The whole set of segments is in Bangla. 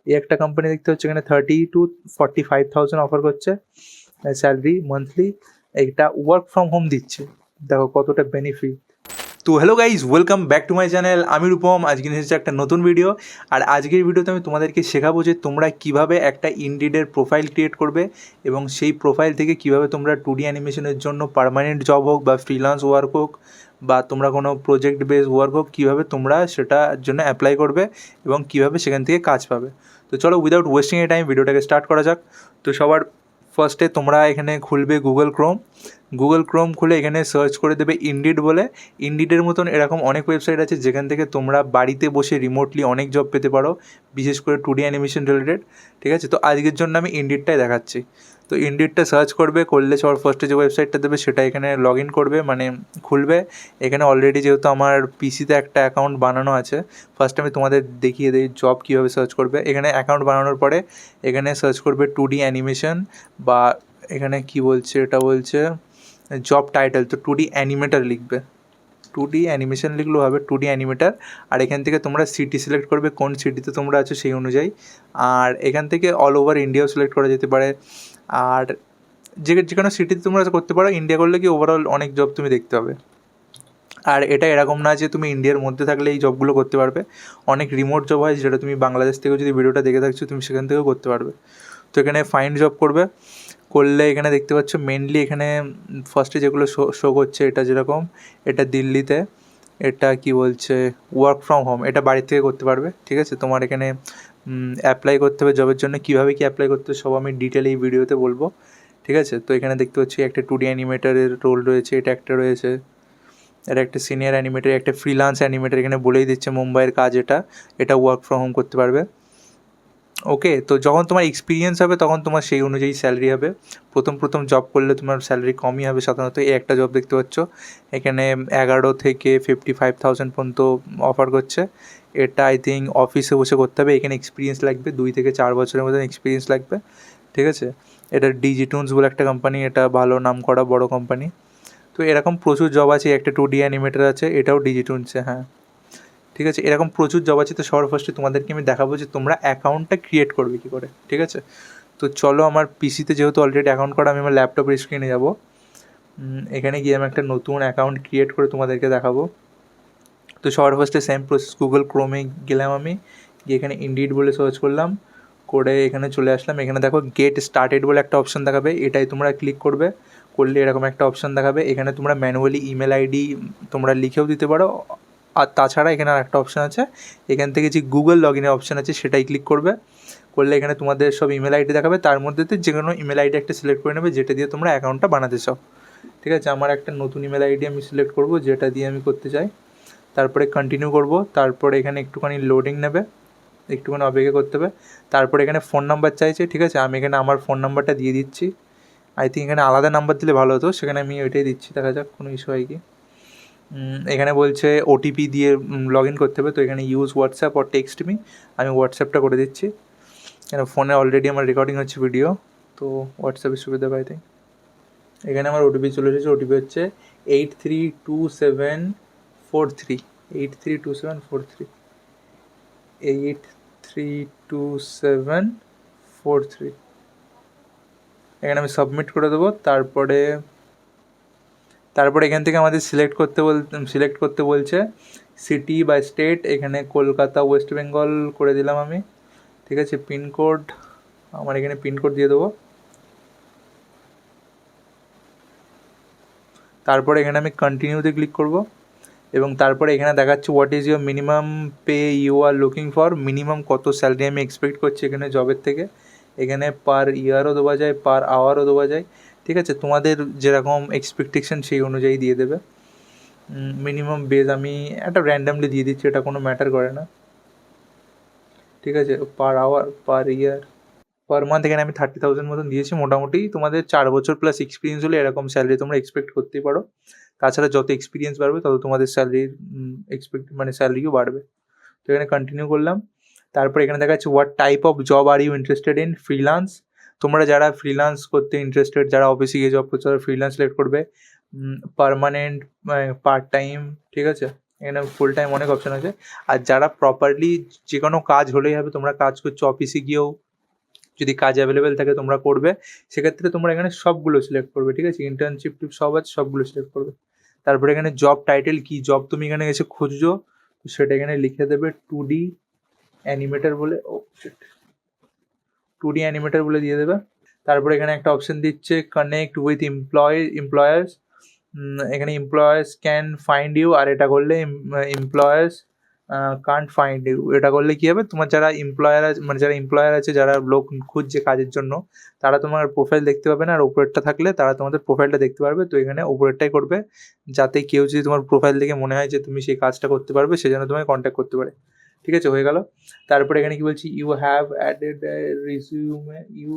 এই একটা কোম্পানি দেখতে হচ্ছে এখানে 30,000 to 45,000 অফার করছে স্যালারি মান্থলি। এটা ওয়ার্ক ফ্রম হোম দিচ্ছে, দেখো কতটা বেনিফিট। তো hello guys, welcome back to my channel. আমি রূপম, আজকে নিয়ে এসেছি একটা নতুন ভিডিও। আর আজকের ভিডিওতে আমি তোমাদেরকে শেখাবো যে তোমরা কিভাবে একটা ইনডিডের প্রোফাইল ক্রিয়েট করবে এবং সেই প্রোফাইল থেকে কিভাবে তোমরা 2D অ্যানিমেশনের জন্য পার্মানেন্ট জব হোক বা ফ্রিল্যান্স ওয়ার্ক হোক বা তোমরা কোনো প্রজেক্ট বেস ওয়ার্ক হোক, কীভাবে তোমরা সেটার জন্য অ্যাপ্লাই করবে এবং কীভাবে সেখান থেকে কাজ পাবে। তো চলো উইদাউট ওয়েস্টিং এ টাইম ভিডিওটাকে স্টার্ট করা যাক। তো সবার ফার্স্টে তোমরা এখানে খুলবে গুগল ক্রোম খুলে এখানে সার্চ করে দেবে ইনডিড বলে। ইনডিডের মতন এরকম অনেক ওয়েবসাইট আছে যেখান থেকে তোমরা বাড়িতে বসে রিমোটলি অনেক জব পেতে পারো, বিশেষ করে 2D অ্যানিমেশন রিলেটেড। ঠিক আছে, তো আজকের জন্য আমি ইনডিডটাই দেখাচ্ছি। তো ইনডিডটা সার্চ করলে সবার ফার্স্টে যে ওয়েবসাইটটা দেবে সেটা এখানে লগ ইন করবে, মানে খুলবে। এখানে অলরেডি যেহেতু আমার পিসিতে একটা অ্যাকাউন্ট বানানো আছে, ফার্স্ট আমি তোমাদের দেখিয়ে দিই জব কীভাবে সার্চ করবে। এখানে অ্যাকাউন্ট বানানোর পরে এখানে সার্চ করবে 2D অ্যানিমেশন, বা এখানে কি বলছে, এটা বলছে জব টাইটেল, তো 2D অ্যানিমেটার লিখবে। 2D অ্যানিমেশন লিখলেও হবে, 2D অ্যানিমেটার। আর এখান থেকে তোমরা সিটি সিলেক্ট করবে, কোন সিটিতে তোমরা আছো সেই অনুযায়ী। আর এখান থেকে অল ওভার ইন্ডিয়াও সিলেক্ট করা যেতে পারে। আর যে কোনো সিটিতে তোমরা করতে পারো। ইন্ডিয়া করলে কি ওভারঅল অনেক জব তুমি দেখতে পাবে। আর এটা এরকম না যে তুমি ইন্ডিয়ার মধ্যে থাকলে এই জবগুলো করতে পারবে, অনেক রিমোট জব হয় যেটা তুমি বাংলাদেশ থেকেও যদি ভিডিওটা দেখে থাকছো তুমি সেখান থেকেও করতে পারবে। তো এখানে ফাইন্ড জব করলে এখানে দেখতে পাচ্ছ মেনলি এখানে ফার্স্টে যেগুলো শো করছে, এটা যেরকম এটা দিল্লিতে, এটা কি বলছে ওয়ার্ক ফ্রম হোম, এটা বাড়ি থেকে করতে পারবে। ঠিক আছে, তোমার এখানে অ্যাপ্লাই করতে হবে জবের জন্য, কীভাবে কি অ্যাপ্লাই করতে হবে সব আমি ডিটেল এই ভিডিওতে বলবো। ঠিক আছে, তো এখানে দেখতে পাচ্ছি একটা 2D অ্যানিমেটারের রোল রয়েছে, এটা একটা রয়েছে, এটা একটা সিনিয়র অ্যানিমেটার, একটা ফ্রিল্যান্স অ্যানিমেটার। এখানে বলেই দিচ্ছে মুম্বাইয়ের কাজ, এটা ওয়ার্ক ফ্রম হোম করতে পারবে। ওকে, তো যখন তোমার এক্সপিরিয়েন্স হবে তখন তোমার সেই অনুযায়ী স্যালারি হবে। প্রথম জব করলে তোমার স্যালারি কমই হবে সাধারণত। এই একটা জব দেখতে পাচ্ছ এখানে 11 থেকে 55,000 পর্যন্ত অফার করছে। এটা আই থিঙ্ক অফিসে বসে করতে হবে। এখানে এক্সপিরিয়েন্স লাগবে 2 থেকে 4 বছরের মতন এক্সপিরিয়েন্স লাগবে। ঠিক আছে, এটা ডিজিটুনস বলে একটা কোম্পানি, এটা ভালো নাম করা বড় কোম্পানি। তো এরকম প্রচুর জব আছে। একটা 2D অ্যানিমেটার আছে, এটাও ডিজিটুনসে। হ্যাঁ, ঠিক আছে, এরকম প্রচুর জব আছে। তো সবার ফার্স্টে তোমাদেরকে আমি দেখাবো যে তোমরা অ্যাকাউন্টটা ক্রিয়েট করবে কী করে। ঠিক আছে, তো চলো আমার পিসিতে যেহেতু অলরেডি অ্যাকাউন্ট করা, আমি আমার ল্যাপটপের স্ক্রিনে যাবো। এখানে গিয়ে আমি একটা নতুন অ্যাকাউন্ট ক্রিয়েট করে তোমাদেরকে দেখাবো। তো সবার ফার্স্টে সেম প্রসেস, গুগল ক্রোমে গেলাম আমি, গিয়ে এখানে ইনডিড বলে সার্চ করলাম, করে এখানে চলে আসলাম। এখানে দেখো গেট স্টার্টেড বলে একটা অপশান দেখাবে, এটাই তোমরা ক্লিক করবে। করলে এরকম একটা অপশান দেখাবে। এখানে তোমরা ম্যানুয়ালি ইমেল আইডি তোমরা লিখেও দিতে পারো। আর তাছাড়া এখানে আর একটা অপশান আছে, এখান থেকে যে গুগল লগ ইনের অপশান আছে সেটাই ক্লিক করবে। করলে এখানে তোমাদের সব ইমেল আইডি দেখাবে, তার মধ্যে যে কোনো ইমেল আইডি একটা সিলেক্ট করে নেবে যেটা দিয়ে তোমরা অ্যাকাউন্টটা বানাতে চাও। ঠিক আছে, আমার একটা নতুন ইমেল আইডি আমি সিলেক্ট করব যেটা দিয়ে আমি করতে চাই। তারপরে কন্টিনিউ করব। তারপরে এখানে একটুখানি লোডিং নেবে, একটুখানি অপেক্ষা করতে হবে। তারপরে এখানে ফোন নাম্বার চাইছে। ঠিক আছে, আমি এখানে আমার ফোন নাম্বারটা দিয়ে দিচ্ছি। আই থিঙ্ক এখানে আলাদা নাম্বার দিলে ভালো হতো, সেখানে আমি ওইটাই দিচ্ছি, দেখা যাক কোনো ইস্যু হয় কি। এখানে বলছে ওটিপি দিয়ে লগ ইন করতে হবে। তো এখানে use WhatsApp or text me, আমি হোয়াটসঅ্যাপটা করে দিচ্ছি। কেন ফোনে অলরেডি আমার রেকর্ডিং হচ্ছে ভিডিও, তো হোয়াটসঅ্যাপের সুবিধা পাই তাই। এখানে আমার ওটিপি চলে এসেছে, ওটিপি হচ্ছে 832743, 832743, 832743। এখানে আমি সাবমিট করে দেবো। তারপরে এখান থেকে আমাদের সিলেক্ট করতে বলছে সিটি বা স্টেট। এখানে কলকাতা ওয়েস্ট বেঙ্গল করে দিলাম আমি। ঠিক আছে, পিনকোড আমার এখানে পিনকোড দিয়ে দেবো। তারপরে এখানে আমি কন্টিনিউতে ক্লিক করব এবং তারপরে এখানে দেখাচ্ছে what is your minimum pay you are looking for, minimum কত স্যালারি আমি এক্সপেক্ট করছি এখানে জবের থেকে। এখানে পার ইয়ারও দেওয়া যায়, পার আওয়ারও দেওয়া যায়। ঠিক আছে, তোমাদের যেরকম এক্সপেকটেশন সেই অনুযায়ী দিয়ে দেবে। মিনিমাম বেজ আমি একটা র্যান্ডামলি দিয়ে দিচ্ছি, এটা কোনো ম্যাটার করে না। ঠিক আছে, পার আওয়ার, পার ইয়ার, পার মান্থ এখানে আমি 30,000 মতন দিয়েছি। মোটামুটি তোমাদের 4 বছর প্লাস এক্সপিরিয়েন্স হলে এরকম স্যালারি তোমরা এক্সপেক্ট করতেই পারো। তাছাড়া যত এক্সপিরিয়েন্স বাড়বে তত তোমাদের স্যালারির স্যালারিও বাড়বে। তো এখানে কন্টিনিউ করলাম। তারপর এখানে দেখা যাচ্ছে what type of job are you interested in, freelance. তোমরা যারা ফ্রিল্যান্স করতে ইন্টারেস্টেড, যারা অফিসে গিয়ে জব করছে তারা ফ্রিল্যান্স সিলেক্ট করবে। Permanent, part time. ঠিক আছে, এখানে ফুল টাইম অনেক অপশন আছে। আর যারা প্রপারলি যে কোনো কাজ হলেই হবে, তোমরা কাজ করছো অফিসে গিয়েও যদি কাজ অ্যাভেলেবেল থাকে তোমরা করবে, সেক্ষেত্রে তোমরা এখানে সবগুলো সিলেক্ট করবে, ঠিক আছে? ইন্টার্নশিপ সব আছে, সবগুলো সিলেক্ট করবে। তারপরে এখানে জব টাইটেল কি জব তুমি এখানে এসে খুঁজছো, তো সেটা এখানে লিখে দেবে 2D অ্যানিমেটার বলে, 2D অ্যানিমেটার বলে দিয়ে দেবে। তারপরে এখানে একটা অপশন দিচ্ছে কানেক্ট উইথ এমপ্লয়ার্স। এখানে এমপ্লয়ার্স ক্যান ফাইন্ড ইউ, আর এটা করলে এমপ্লয়ার্স কান্ট ফাইন্ড ইউ। এটা করলে কী হবে, তোমার যারা এমপ্লয়ার আছে, মানে যারা এমপ্লয়ার আছে, যারা লোক খুঁজছে কাজের জন্য, তারা তোমার প্রোফাইল দেখতে পাবে না, আর উপরেরটা থাকলে তারা তোমাদের প্রোফাইলটা দেখতে পারবে। তো এখানে উপরেরটাই করবে, যাতে কেউ যদি তোমার প্রোফাইল দেখে মনে হয় যে তুমি সেই কাজটা করতে পারবে, সেজন্য তোমায় কন্ট্যাক্ট করতে পারে। ঠিক আছে, হয়ে গেল। তারপরে এখানে কি বলছি, you have added resume, you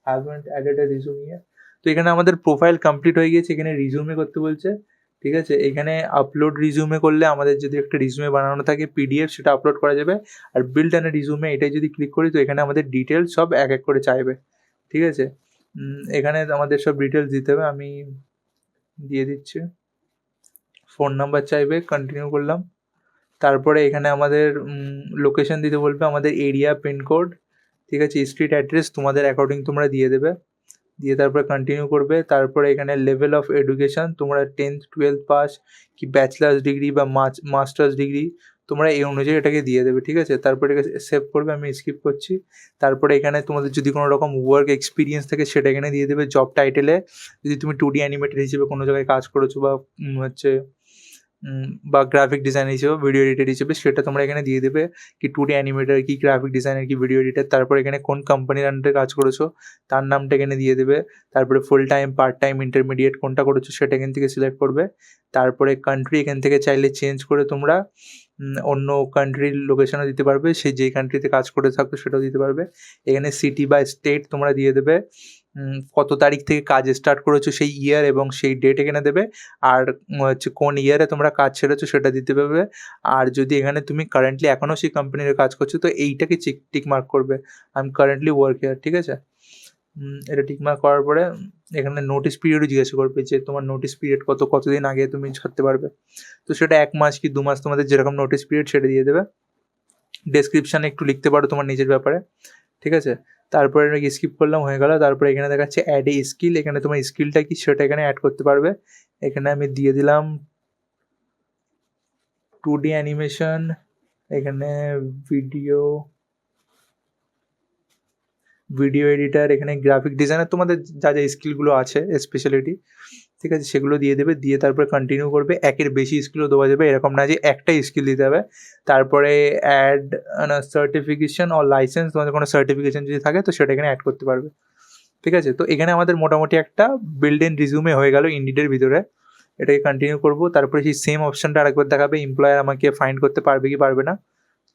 haven't added a resume. তো এখানে আমাদের প্রোফাইল কমপ্লিট হয়ে গিয়েছে, এখানে রিজিউমে করতে বলছে। ঠিক আছে, এখানে আপলোড রিজিউমে করলে আমাদের যদি একটা রিজিউমে বানানো থাকে পিডিএফ, সেটা আপলোড করা যাবে। আর বিল্ড অ্যান্ড রিজিউমে এটাই যদি ক্লিক করি, তো এখানে আমাদের ডিটেলস সব এক এক করে চাইবে। ঠিক আছে, এখানে আমাদের সব ডিটেলস দিতে হবে, আমি দিয়ে দিচ্ছি। ফোন নাম্বার চাইবে, কন্টিনিউ করলাম। তারপরে এখানে আমাদের লোকেশন দিতে বলবে, আমাদের এরিয়া পিনকোড, ঠিক আছে, স্ট্রিট অ্যাড্রেস তোমাদের অ্যাকর্ডিং তোমরা দিয়ে দেবে, দিয়ে তারপরে কন্টিনিউ করবে। তারপরে এখানে লেভেল অফ এডুকেশন, তোমরা 10th 12th পাস কি ব্যাচেলার্স ডিগ্রি বা মাস্টার্স ডিগ্রি, তোমরা এই অনুযায়ী এটাকে দিয়ে দেবে। ঠিক আছে, তারপরে সেভ করবে, আমি স্কিপ করছি। তারপরে এখানে তোমাদের যদি কোনো রকম ওয়ার্ক এক্সপিরিয়েন্স থাকে সেটা এখানে দিয়ে দেবে জব টাইটেলে। যদি তুমি 2D অ্যানিমেটেড হিসেবে কোনো জায়গায় কাজ করেছো, বা হচ্ছে বা গ্রাফিক ডিজাইন হিসেবে, ভিডিও এডিটার হিসেবে, সেটা তোমরা এখানে দিয়ে দেবে, কি 2D অ্যানিমেটার কি, গ্রাফিক ডিজাইনার কি, ভিডিও এডিটার। তারপর এখানে কোন কোম্পানির আন্ডারে কাজ করেছো তার নামটা এখানে দিয়ে দেবে। তারপরে full time, part time, intermediate কোনটা করেছো সেটা এখান থেকে সিলেক্ট করবে। তারপরে কান্ট্রি এখান থেকে চাইলে চেঞ্জ করে তোমরা অন্য কান্ট্রির লোকেশনও দিতে পারবে, সেই যেই কান্ট্রিতে কাজ করে থাকো সেটাও দিতে পারবে। এখানে সিটি বা স্টেট তোমরা দিয়ে দেবে, কত তারিখ থেকে কাজ স্টার্ট করেছো সেই ইয়ার এবং সেই ডেট এখানে দেবে। আর হচ্ছে কোন ইয়ারে তোমরা কাজ ছেড়েছো সেটা দিতে পারবে। আর যদি এখানে তুমি কারেন্টলি এখনও সেই কোম্পানির কাজ করছো, তো এইটাকে টিক মার্ক করবে, I am currently work here. ঠিক আছে, এটা টিক মার্ক করার পরে এখানে নোটিস পিরিয়ডও জিজ্ঞাসা করবে, যে তোমার নোটিস পিরিয়ড কতদিন আগে তুমি ছাড়তে পারবে। তো সেটা 1 মাস কি 2 মাস, তোমাদের যেরকম নোটিস পিরিয়ড সেটা দিয়ে দেবে। ডেসক্রিপশানে একটু লিখতে পারো তোমার নিজের ব্যাপারে। ঠিক আছে, তারপরে স্কিপ করলাম, হয়ে গেল। তারপরে এখানে দেখাচ্ছে অ্যাড এ স্কিল, এখানে তোমার স্কিলটা কি সেটা এখানে অ্যাড করতে পারবে। এখানে আমি দিয়ে দিলাম 2D অ্যানিমেশন, এখানে ভিডিও এডিটার, এখানে গ্রাফিক ডিজাইনার, তোমাদের যা যা স্কিলগুলো আছে স্পেশালিটি, ঠিক আছে, সেগুলো দিয়ে দেবে। দিয়ে তারপরে কন্টিনিউ করবে। একের বেশি স্কিলও দেওয়া যাবে, এরকম না যে একটাই স্কিল দিতে হবে। তারপরে অ্যাড সার্টিফিকেশন অর লাইসেন্স, তোমাদের কোনো সার্টিফিকেশন যদি থাকে তো সেটা এখানে অ্যাড করতে পারবে। ঠিক আছে, তো এখানে আমাদের মোটামুটি একটা বিল্ড ইন রিজিউমে হয়ে গেল ইন্ডিডের ভিতরে। এটাকে কন্টিনিউ করবো। তারপরে সেই সেম অপশানটা আরেকবার দেখাবে, এমপ্লয়ার আমাকে ফাইন্ড করতে পারবে কি পারবে না।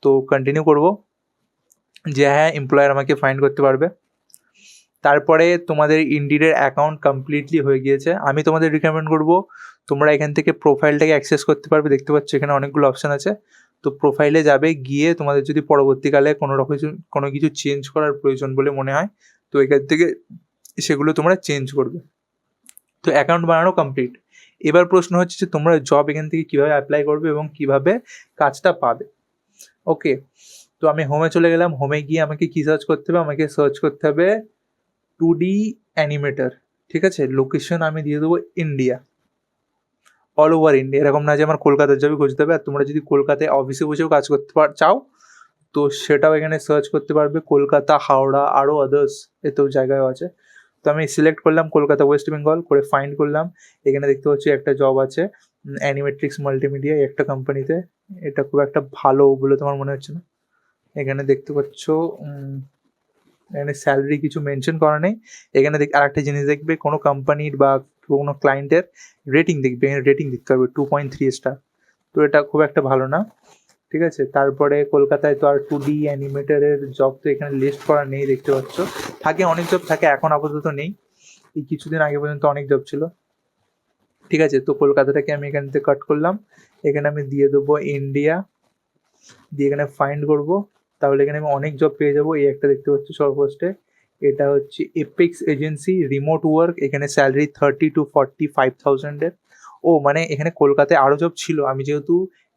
তো কন্টিনিউ করবো, যে হ্যাঁ এমপ্লয়ার আমাকে ফাইন্ড করতে পারবে। তারপরে তোমাদের ইন্ডিডের অ্যাকাউন্ট কমপ্লিটলি হয়ে গিয়েছে। আমি তোমাদের রিকমেন্ড করবো তোমরা এখান থেকে প্রোফাইলটাকে অ্যাক্সেস করতে পারবে। দেখতে পাচ্ছ এখানে অনেকগুলো অপশান আছে। তো প্রোফাইলে যাবে, গিয়ে তোমাদের যদি পরবর্তীকালে কোনো কিছু চেঞ্জ করার প্রয়োজন বলে মনে হয়, তো এখান থেকে সেগুলো তোমরা চেঞ্জ করবে। তো অ্যাকাউন্ট বানানো কমপ্লিট। এবার প্রশ্ন হচ্ছে যে তোমরা জব এখান থেকে কীভাবে অ্যাপ্লাই করবে এবং কীভাবে কাজটা পাবে। ওকে, তো আমি হোমে চলে গেলাম। হোমে গিয়ে আমাকে কী সার্চ করতে হবে, আমাকে সার্চ করতে হবে 2D অ্যানিমেটার। ঠিক আছে, লোকেশন আমি দিয়ে দেবো ইন্ডিয়া, অল ওভার ইন্ডিয়া। এরকম না যে আমার কলকাতার জবই খুঁজতে হবে। আর তোমরা যদি কলকাতায় অফিসে বসেও কাজ করতে চাও, তো সেটাও এখানে সার্চ করতে পারবে, কলকাতা, হাওড়া, আরও আদার্স এতেও জায়গাও আছে। তো আমি সিলেক্ট করলাম কলকাতা ওয়েস্ট বেঙ্গল করে, ফাইন্ড করলাম। এখানে দেখতে পাচ্ছি একটা জব আছে অ্যানিমেট্রিক্স মাল্টিমিডিয়া, একটা কোম্পানিতে। এটা খুব একটা ভালো বলে তোমার মনে হচ্ছে না। এখানে দেখতে পাচ্ছ এখানে স্যালারি কিছু মেনশন করা নেই। এখানে আর একটা জিনিস দেখবে, কোনো কোম্পানির বা কোনো ক্লায়েন্টের রেটিং দেখবে, এখানে রেটিং দেখতে হবে 2.3 স্টার। তো এটা খুব একটা ভালো না। ঠিক আছে, তারপরে কলকাতায় তো আর 2D অ্যানিমেটারের জব তো এখানে লিস্ট করা নেই, দেখতে পাচ্ছ। থাকে, অনেক জব থাকে, এখন আপাতত নেই। এই কিছুদিন আগে পর্যন্ত অনেক জব ছিল। ঠিক আছে, তো কলকাতাটাকে আমি এখান থেকে কাট করলাম। এখানে আমি দিয়ে দেবো ইন্ডিয়া, দিয়ে এখানে ফাইন্ড করব। তাহলে এখানে আমি অনেক জব পেয়ে যাবো। এই একটা দেখতে পাচ্ছি সর্বফার্স্টে, এটা হচ্ছে এপেক্স এজেন্সি রিমোট ওয়ার্ক। এখানে স্যালারি 30 to 45,000-এর। ও মানে এখানে কলকাতায় আরও জব ছিল, আমি যেহেতু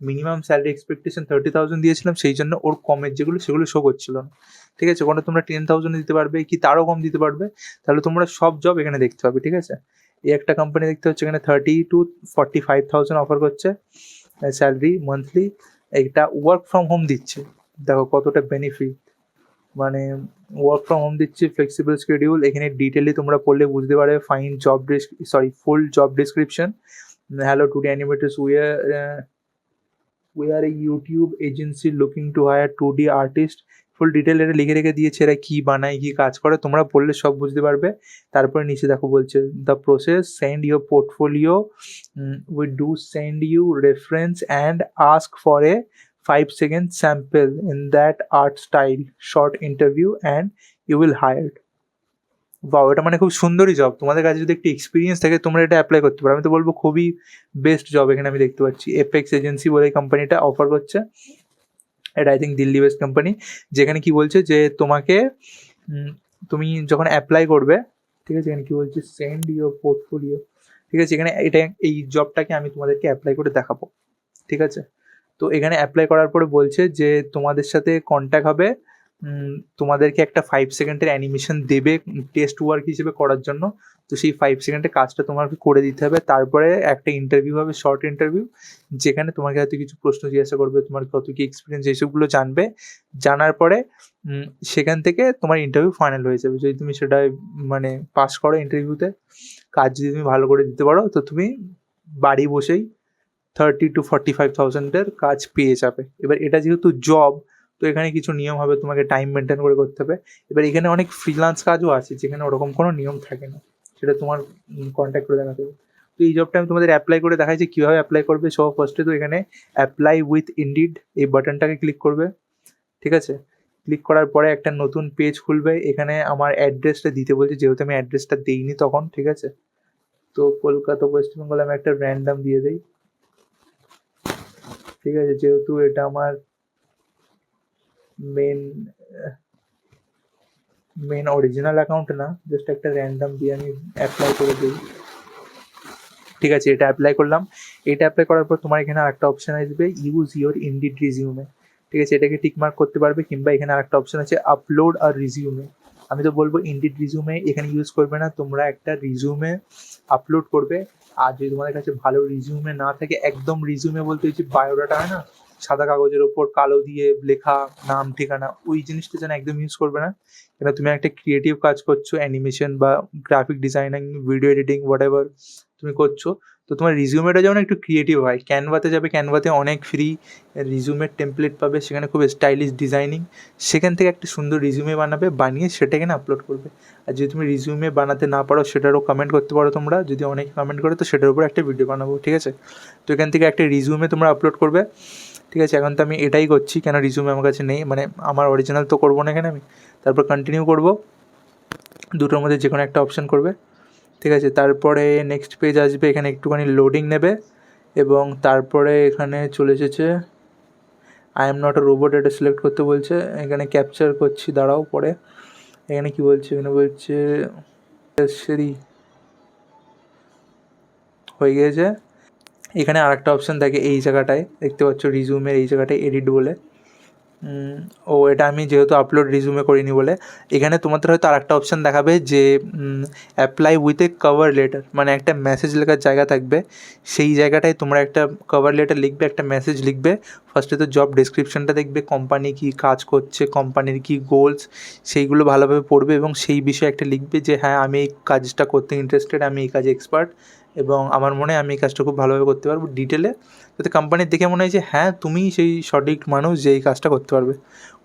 মিনিমাম স্যালারি এক্সপেকটেশন 30,000 দিয়েছিলাম, সেই জন্য ওর কমের যেগুলো সেগুলো শো করছিল না। ঠিক আছে, ওখানে তোমরা 10,000 দিতে পারবে কি তারও কম দিতে পারবে, তাহলে তোমরা সব জব এখানে দেখতে পাবে। ঠিক আছে, এই একটা কোম্পানি দেখতে হচ্ছে এখানে 30,000 to 45,000 অফার করছে স্যালারি মান্থলি। এটা ওয়ার্ক ফ্রম হোম দিচ্ছে, দেখো কতটা বেনিফিট, মানে ওয়ার্ক ফ্রম হোম দিচ্ছে, ফ্লেক্সিবল শিডিউল। এখানে ডিটেলি তোমরা পড়লে বুঝতে পারবে। Fine job full job description. Hello today animators, we are a YouTube agency looking to hire 2D artist. Full detail এটা লিখে রেখে দিয়েছে, এরা কী বানায় কী কাজ করে, তোমরা পড়লে সব বুঝতে পারবে। তারপরে নিচে দেখো বলছে the process, send your portfolio, we do send you reference and ask for a 5 second sample in that art style, short interview and you will hired. বাও, এটা মানে খুব সুন্দরই জব। তোমাদের কাছে যদি একটু এক্সপিরিয়েন্স থাকে তোমরা এটা অ্যাপ্লাই করতে পারো। আমি তো বলবো খুবই বেস্ট জব এখানে আমি দেখতে পাচ্ছি। এপেক্স এজেন্সি বলে কোম্পানিটা অফার করছে, এটা I think Delhi best company. যেখানে কি বলছে যে তোমাকে তুমি যখন অ্যাপ্লাই করবে, ঠিক আছে, এখানে কি বলছে সেন্ড ইউর পোর্টফোলিও। ঠিক আছে, এখানে এই জবটাকে আমি তোমাদেরকে অ্যাপ্লাই করে দেখাবো। ঠিক আছে, তো এখানে অ্যাপ্লাই করার পরে বলছে যে তোমাদের সাথে কন্ট্যাক্ট হবে, তোমাদেরকে একটা 5 সেকেন্ডের অ্যানিমেশন দেবে টেস্ট ওয়ার্ক হিসেবে করার জন্য। তো সেই 5 সেকেন্ডের কাজটা তোমাকে করে দিতে হবে। তারপরে একটা ইন্টারভিউ হবে, শর্ট ইন্টারভিউ, যেখানে তোমাকে হয়তো কিছু প্রশ্ন জিজ্ঞাসা করবে, তোমার কত কি এক্সপিরিয়েন্স এইসবগুলো জানবে। জানার পরে সেখান থেকে তোমার ইন্টারভিউ ফাইনাল হয়ে যাবে। যদি তুমি সেটা মানে পাস করো ইন্টারভিউতে, কাজ যদি তুমি ভালো করে দিতে পারো, তো তুমি বাড়ি বসেই 30,000 to 45,000 কাজ পেয়ে যাবে। এবার এটা যেহেতু জব, তো এখানে কিছু নিয়ম হবে, তোমাকে টাইম মেনটেন করে করতে হবে। এবার এখানে অনেক ফ্রিল্যান্স কাজও আছে যেখানে ওরকম কোনো নিয়ম থাকে না, সেটা তোমার কন্ট্যাক্ট করে দেখাতে হবে। তো এই জবটা আমি তোমাদের অ্যাপ্লাই করে দেখাই যে কীভাবে অ্যাপ্লাই করবে। সব ফার্স্টে তো এখানে অ্যাপ্লাই উইথ ইনডিড এই বাটনটাকে ক্লিক করবে। ঠিক আছে, ক্লিক করার পরে একটা নতুন পেজ খুলবে। এখানে আমার অ্যাড্রেসটা দিতে বলছে, যেহেতু আমি অ্যাড্রেসটা দিইনি তখন। ঠিক আছে, তো কলকাতা ওয়েস্ট বেঙ্গল আমি একটা র্যান্ডাম দিয়ে দিই। ঠিক আছে, যেহেতু এটা আমার মেন অরিজিনাল অ্যাকাউন্ট না, জাস্ট একটা র্যান্ডাম দিয়ে আমি অ্যাপ্লাই করে দিই। ঠিক আছে, এটা অ্যাপ্লাই করলাম। এটা অ্যাপ্লাই করার পর তোমার এখানে আরেকটা অপশান আসবে, ইউজ ইউর ইনডিড রিজিউমে। ঠিক আছে, এটাকে টিক মার্ক করতে পারবে, কিংবা এখানে আরেকটা অপশান আছে আপলোড আর রিজিউমে। আমি তো বলবো ইনডিড রিজিউমে এখানে ইউজ করবে না, তোমরা একটা রিজিউমে আপলোড করবে। আর যদি তোমাদের কাছে ভালো রিজিউমে না থাকে, একদম রিজিউমে বলতে হচ্ছে বায়োডাটা হয় না, সাদা কাগজের ওপর কালো দিয়ে লেখা নাম ঠিকানা, ওই জিনিসটা যেন একদম ইউজ করবে না। কেন তুমি একটা ক্রিয়েটিভ কাজ করছো, অ্যানিমেশন বা graphic designing, video editing, what ever তুমি করছো, তো তোমার রিজিউমেটা যেমন একটু ক্রিয়েটিভ হয়। ক্যানভাতে যাবে, ক্যানভাতে অনেক ফ্রি রিজিউমের টেমপ্লেট পাবে, সেখানে খুব স্টাইলিশ ডিজাইনিং, সেখান থেকে একটা সুন্দর রিজিউমে বানাবে, বানিয়ে সেটা এখানে আপলোড করবে। আর যদি তুমি রিজিউমে বানাতে না পারো, সেটারও কমেন্ট করতে পারো তোমরা, যদি অনেক কমেন্ট করে তো সেটার উপর একটা ভিডিও বানাবো। ঠিক আছে, তো এখান থেকে একটা রিজিউমে তোমরা আপলোড করবে। ঠিক আছে, এখন তো আমি এটাই করছি, কেন রিজিউমে আমার কাছে নেই, মানে আমার অরিজিনাল তো করবো না এখানে আমি। তারপর কন্টিনিউ করবো, দুটোর মধ্যে যে কোনো একটা অপশান করবে। ঠিক আছে, তারপরে নেক্সট পেজ আসবে, এখানে একটুখানি লোডিং নেবে, এবং তারপরে এখানে চলে এসেছে I am not a robot, এটা সিলেক্ট করতে বলছে। এখানে ক্যাপচার করছি, দাঁড়াও। পরে এখানে কি বলছে, এখানে বলছে সেরি হয়ে গিয়েছে। এখানে আরেকটা অপশান থাকে এই জায়গাটায়, দেখতে পাচ্ছ রিজিউমের এই জায়গাটায় এডিট বলে। এটা আমি যেহেতু আপলোড রিজিউমে করিনি বলে, এখানে তোমাদের হয়তো আরেকটা অপশান দেখাবে যে apply with a cover letter, মানে একটা মেসেজ লেখার জায়গা থাকবে। সেই জায়গাটায় তোমরা একটা কভার লেটার লিখবে, একটা মেসেজ লিখবে। ফার্স্টে তো জব ডেসক্রিপশানটা দেখবে, কোম্পানি কী কাজ করছে, কোম্পানির কী গোলস, সেইগুলো ভালোভাবে পড়বে, এবং সেই বিষয়ে একটা লিখবে যে হ্যাঁ আমি এই কাজটা করতে ইন্টারেস্টেড, আমি এই কাজে এক্সপার্ট, এবং আমার মনে হয় আমি এই কাজটা খুব ভালোভাবে করতে পারবো ডিটেলে, যাতে কোম্পানির দেখে মনে হয় যে হ্যাঁ তুমি সেই সঠিক মানুষ যে এই কাজটা করতে পারবে।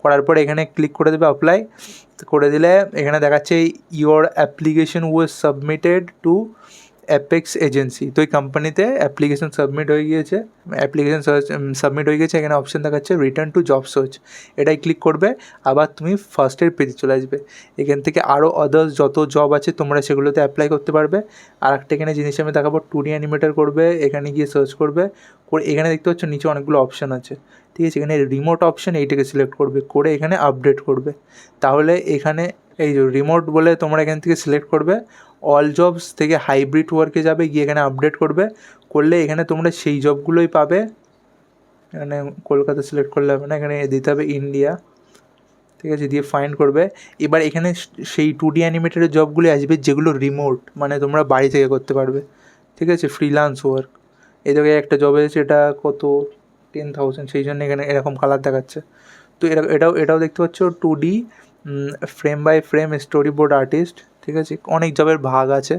করার পরে এখানে ক্লিক করে দেবে অ্যাপ্লাই করে দিলে, এখানে দেখাচ্ছে your application was submitted to apex agency. তো এই কোম্পানিতে অ্যাপ্লিকেশন সাবমিট হয়ে গিয়েছে, সাবমিট হয়ে গেছে। এখানে অপশান দেখাচ্ছে রিটার্ন টু জব সার্চ, এটাই ক্লিক করবে। আবার তুমি ফার্স্টের পেজে চলে আসবে। এখান থেকে আরও আদার্স যত জব আছে তোমরা সেগুলোতে অ্যাপ্লাই করতে পারবে। আর একটা এখানে জিনিস আমি দেখাবো, 2D অ্যানিমেটার করবে, এখানে গিয়ে সার্চ করবে, করে এখানে দেখতে পাচ্ছ নিচে অনেকগুলো অপশান আছে। ঠিক আছে, এখানে রিমোট অপশান এইটাকে সিলেক্ট করবে, করে এখানে আপডেট করবে। তাহলে এখানে এই যে রিমোট বলে তোমরা এখান থেকে সিলেক্ট করবে, অল জবস থেকে হাইব্রিড ওয়ার্কে যাবে, গিয়ে এখানে আপডেট করবে, করলে এখানে তোমরা সেই জবগুলোই পাবে। এখানে কলকাতা সিলেক্ট করলে হবে না, এখানে দিতে হবে ইন্ডিয়া, ঠিক আছে, দিয়ে ফাইন্ড করবে। এবার এখানে সেই 2D অ্যানিমেটেডের জবগুলি আসবে যেগুলো রিমোট, মানে তোমরা বাড়ি থেকে করতে পারবে, ঠিক আছে, ফ্রিল্যান্স ওয়ার্ক। এই জায়গায় একটা জব এসেছে, এটা কত 10,000, সেই জন্য এখানে এরকম কালার দেখাচ্ছে। তো এটাও দেখতে পাচ্ছ 2D frame by frame storyboard artist, ঠিক আছে, অনেক জবের ভাগ আছে।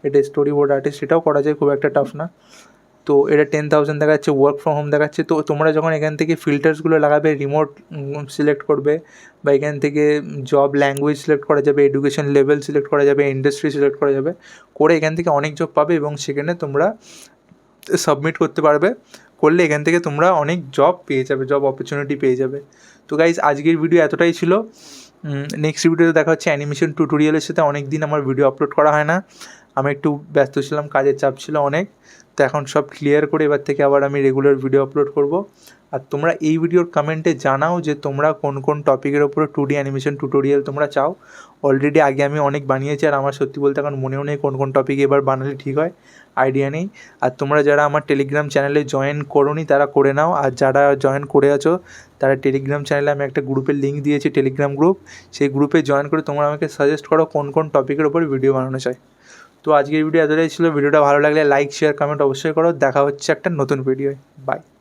এটা স্টোরি বোর্ড আর্টিস্ট, এটাও করা যায়, খুব একটা টাফ না। তো এটা 10,000 দেখাচ্ছে, ওয়ার্ক ফ্রম হোম দেখাচ্ছে। তো তোমরা যখন এখান থেকে ফিল্টার্সগুলো লাগাবে, রিমোট সিলেক্ট করবে, বা এখান থেকে জব ল্যাঙ্গুয়েজ সিলেক্ট করা যাবে, এডুকেশন লেভেল সিলেক্ট করা যাবে, ইন্ডাস্ট্রি সিলেক্ট করা যাবে, করে এখান থেকে অনেক জব পাবে এবং সেখানে তোমরা সাবমিট করতে পারবে। করলে এখান থেকে তোমরা অনেক জব পেয়ে যাবে, জব অপরচুনিটি পেয়ে যাবে। তো গাইজ, আজকের ভিডিও এতটাই ছিল। নেক্সট ভিডিওতে দেখা হচ্ছে অ্যানিমেশন টিউটোরিয়ালের সাথে। অনেক দিন আমার ভিডিও আপলোড করা হয় না, আমি একটু ব্যস্ত ছিলাম, কাজের চাপ ছিল অনেক। তো এখন সব ক্লিয়ার করে এবার থেকে আবার আমি রেগুলার ভিডিও আপলোড করব। আর তোমরা এই ভিডিওর কমেন্টে জানাও যে তোমরা কোন কোন টপিকের ওপরে 2D অ্যানিমেশন টিউটোরিয়াল তোমরা চাও। অলরেডি আগে আমি অনেক বানিয়েছি, আর আমার সত্যি বলতে এখন মনেও নেই কোন কোন টপিকে এবার বানালে ঠিক হয়, আইডিয়া নেই। আর তোমরা যারা আমার টেলিগ্রাম চ্যানেলে জয়েন করোনি তারা করে নাও, আর যারা জয়েন করে আছো তারা টেলিগ্রাম চ্যানেলে আমি একটা গ্রুপের লিঙ্ক দিয়েছি, টেলিগ্রাম গ্রুপ, সেই গ্রুপে জয়েন করে তোমরা আমাকে সাজেস্ট করো কোন কোন টপিকের ওপর ভিডিও বানানো চাই। তো আজকের ভিডিও এতটাই ছিল। ভিডিওটা ভালো লাগলে লাইক শেয়ার কমেন্ট অবশ্যই করো। দেখা হচ্ছে একটা নতুন ভিডিওয়। বাই।